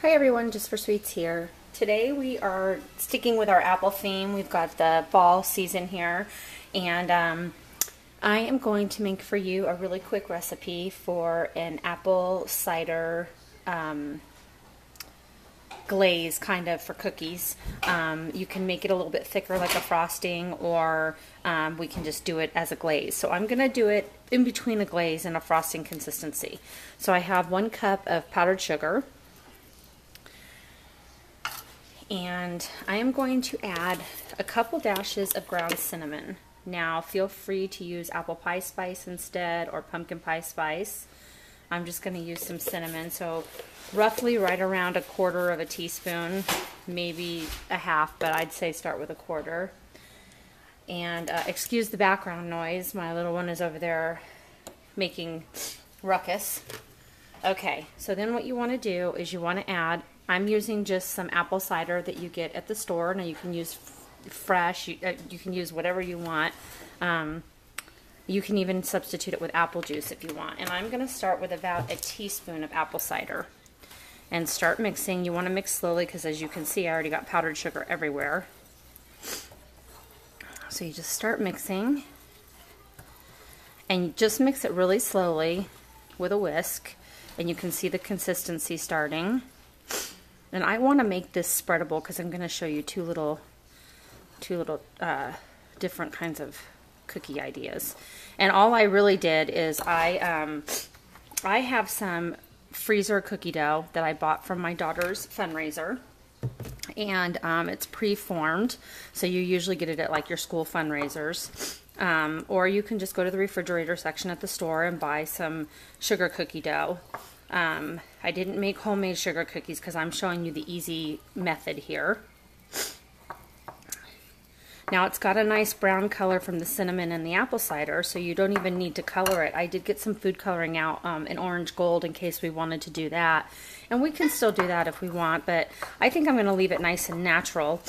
Hi everyone, Jus4SweetZ here. Today we are sticking with our apple theme. We've got the fall season here, and I am going to make for you a really quick recipe for an apple cider glaze, kind of, for cookies. You can make it a little bit thicker like a frosting, or we can just do it as a glaze. So I'm going to do it in between a glaze and a frosting consistency. So I have 1 cup of powdered sugar, and I am going to add a couple dashes of ground cinnamon. Now feel free to use apple pie spice instead, or pumpkin pie spice. I'm just going to use some cinnamon, so roughly right around 1/4 teaspoon, maybe a half, but I'd say start with 1/4. And excuse the background noise, my little one is over there making ruckus. Okay, so then what you want to do is you want to add, I'm using just some apple cider that you get at the store. Now you can use fresh, you can use whatever you want. You can even substitute it with apple juice if you want. And I'm going to start with about 1 teaspoon of apple cider and start mixing. You want to mix slowly because, as you can see, I already got powdered sugar everywhere. So you just start mixing, and you just mix it really slowly with a whisk, and you can see the consistency starting. And I want to make this spreadable because I'm going to show you two little different kinds of cookie ideas. And all I really did is I have some freezer cookie dough that I bought from my daughter's fundraiser, and it's pre-formed, so you usually get it at like your school fundraisers, or you can just go to the refrigerator section at the store and buy some sugar cookie dough. I didn't make homemade sugar cookies because I'm showing you the easy method here. Now it's got a nice brown color from the cinnamon and the apple cider, so you don't even need to color it. I did get some food coloring out in orange gold in case we wanted to do that. And we can still do that if we want, but I think I'm going to leave it nice and natural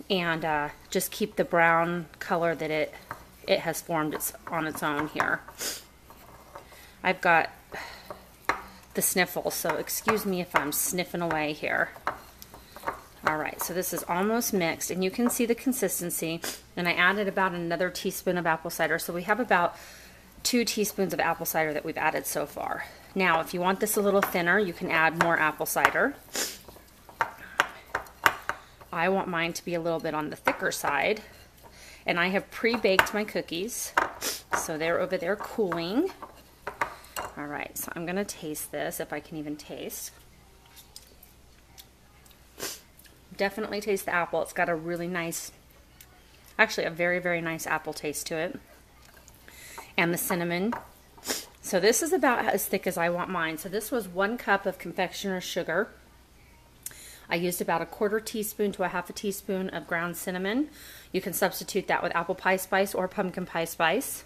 and just keep the brown color that it has formed on its own here. I've got the sniffles, so excuse me if I'm sniffing away here. Alright, so this is almost mixed, and you can see the consistency, and I added about another teaspoon of apple cider, so we have about 2 teaspoons of apple cider that we've added so far. Now, if you want this a little thinner, you can add more apple cider. I want mine to be a little bit on the thicker side, and I have pre-baked my cookies, so they're over there cooling. Alright, so I'm going to taste this, if I can even taste. Definitely taste the apple. It's got a really nice, actually a very, very nice apple taste to it. And the cinnamon. So this is about as thick as I want mine. So this was 1 cup of confectioner's sugar. I used about 1/4 teaspoon to 1/2 teaspoon of ground cinnamon. You can substitute that with apple pie spice or pumpkin pie spice.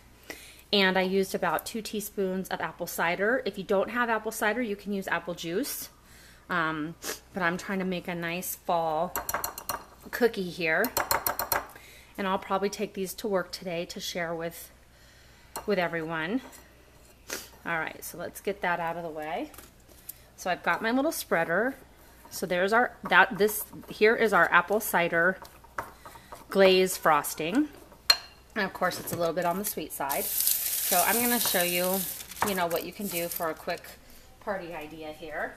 And I used about 2 teaspoons of apple cider. If you don't have apple cider, you can use apple juice. But I'm trying to make a nice fall cookie here, and I'll probably take these to work today to share with everyone. Alright, so let's get that out of the way. So I've got my little spreader. So there's here is our apple cider glaze frosting. And of course it's a little bit on the sweet side. So I'm going to show you, what you can do for a quick party idea here.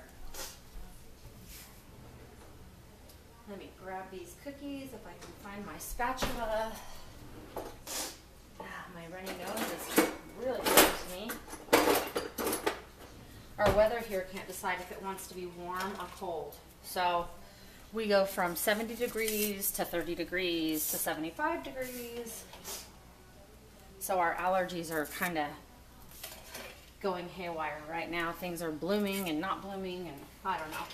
Let me grab these cookies if I can find my spatula. My runny nose is really close to me. Our weather here can't decide if it wants to be warm or cold. So we go from 70 degrees to 30 degrees to 75 degrees. So our allergies are kind of going haywire right now. Things are blooming and not blooming, and I don't know.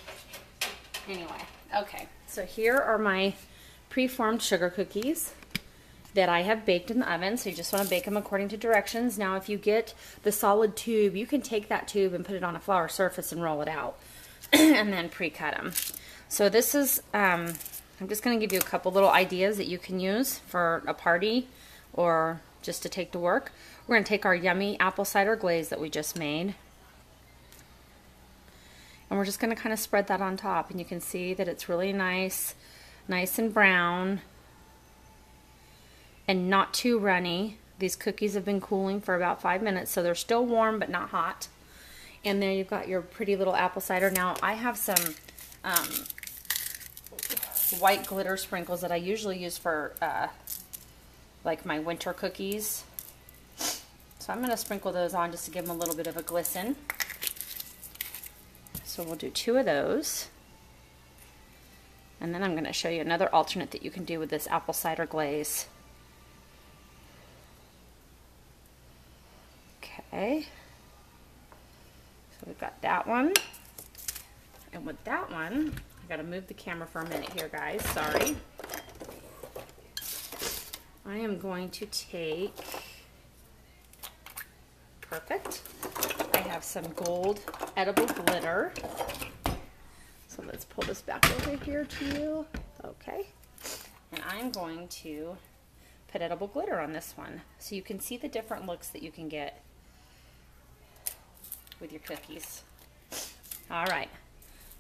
Anyway, okay, so here are my pre-formed sugar cookies that I have baked in the oven. So you just want to bake them according to directions. Now if you get the solid tube, you can take that tube and put it on a flour surface and roll it out and then pre-cut them. So this is, I'm just going to give you a couple little ideas that you can use for a party or just to take to work. We're going to take our yummy apple cider glaze that we just made, And we're just going to kind of spread that on top, and you can see that it's really nice and brown and not too runny. These cookies have been cooling for about 5 minutes, so they're still warm but not hot. And there you've got your pretty little apple cider. Now I have some white glitter sprinkles that I usually use for like my winter cookies. So I'm going to sprinkle those on just to give them a little bit of a glisten. So we'll do 2 of those. And then I'm going to show you another alternate that you can do with this apple cider glaze. Okay. So we've got that one. And with that one, I got to move the camera for a minute here, guys. Sorry. I am going to take, perfect. I have some gold edible glitter. So let's pull this back over here to you. Okay. And I'm going to put edible glitter on this one so you can see the different looks that you can get with your cookies. All right.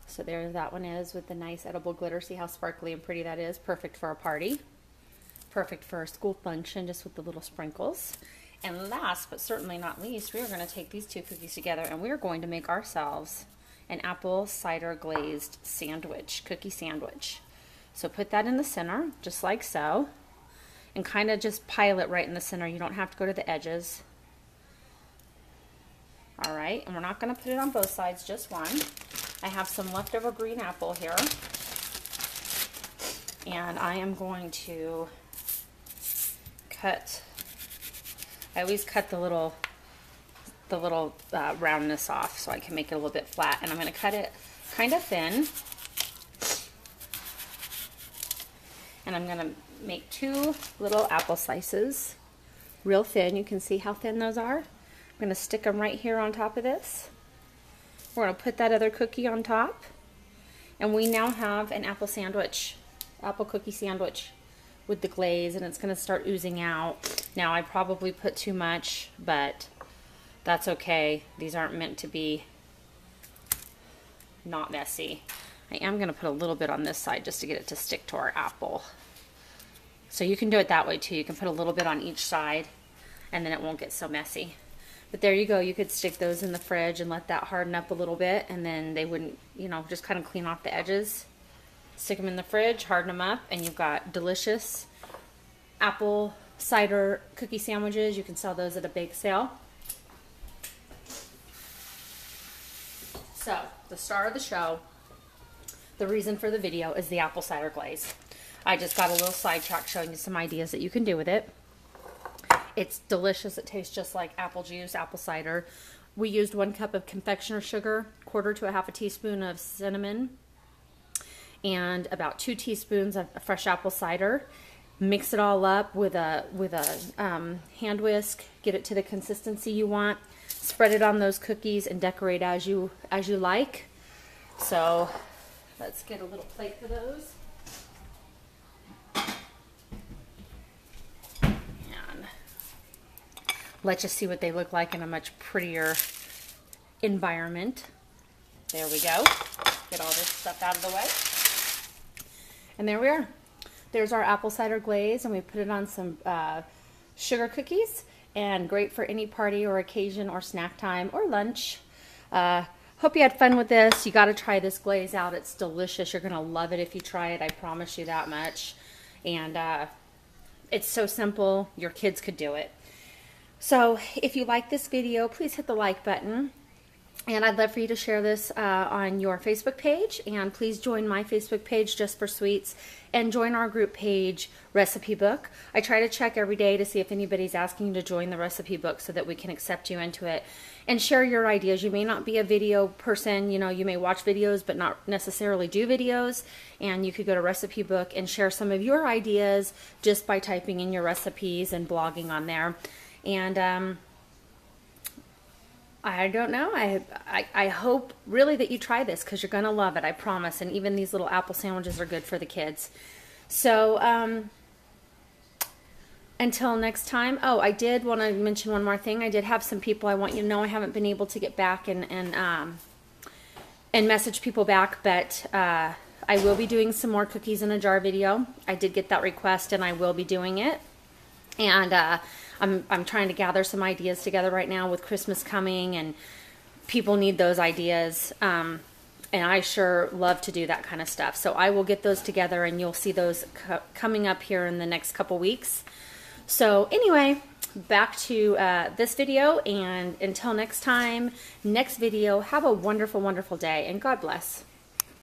So there that one is with the nice edible glitter. See how sparkly and pretty that is? Perfect for a party. Perfect for a school function, just with the little sprinkles. And last but certainly not least, we are going to take these 2 cookies together and we are going to make ourselves an apple cider glazed sandwich, cookie sandwich. So put that in the center, just like so, and kind of just pile it right in the center. You don't have to go to the edges. All right, and we're not going to put it on both sides, just one. I have some leftover green apple here, and I am going to cut. I always cut the little roundness off so I can make it a little bit flat, and I'm going to cut it kind of thin, and I'm going to make 2 little apple slices real thin. You can see how thin those are. I'm going to stick them right here on top of this. We're going to put that other cookie on top, and we now have an apple sandwich, apple cookie sandwich with the glaze, and it's going to start oozing out. Now I probably put too much, but that's okay. These aren't meant to be not messy. I am going to put a little bit on this side just to get it to stick to our apple. So you can do it that way too. You can put a little bit on each side and then it won't get so messy. But there you go. You could stick those in the fridge and let that harden up a little bit, and then they wouldn't, you know, just kind of clean off the edges. Stick them in the fridge, harden them up, and you've got delicious apple cider cookie sandwiches. You can sell those at a bake sale. So, the star of the show, the reason for the video, is the apple cider glaze. I just got a little sidetrack showing you some ideas that you can do with it. It's delicious. It tastes just like apple juice, apple cider. We used 1 cup of confectioner sugar, 1/4 to 1/2 teaspoon of cinnamon, and about 2 teaspoons of fresh apple cider. Mix it all up with a hand whisk. Get it to the consistency you want. Spread it on those cookies and decorate as you like. So let's get a little plate for those. Let's just see what they look like in a much prettier environment. There we go. Get all this stuff out of the way. And there we are. There's our apple cider glaze, and we put it on some sugar cookies, and great for any party or occasion or snack time or lunch. Hope you had fun with this. You got to try this glaze out. It's delicious. You're going to love it if you try it. I promise you that much. And it's so simple. Your kids could do it. So if you like this video, please hit the like button. And I'd love for you to share this on your Facebook page. And please join my Facebook page, Jus4SweetZ, and join our group page, Recipe Book. I try to check every day to see if anybody's asking you to join the recipe book so that we can accept you into it. And share your ideas. You may not be a video person. You know, you may watch videos but not necessarily do videos. And you could go to Recipe Book and share some of your ideas just by typing in your recipes and blogging on there. And I don't know. I hope really that you try this, because you're going to love it, I promise. And even these little apple sandwiches are good for the kids. So until next time. Oh, I did want to mention one more thing. I did have some people I want you to know I haven't been able to get back and and message people back, but I will be doing some more cookies in a jar video. I did get that request and I will be doing it. And I'm trying to gather some ideas together right now with Christmas coming, and people need those ideas. And I sure love to do that kind of stuff. So I will get those together and you'll see those coming up here in the next couple weeks. So anyway, back to this video, and until next time, next video, have a wonderful, wonderful day, and God bless.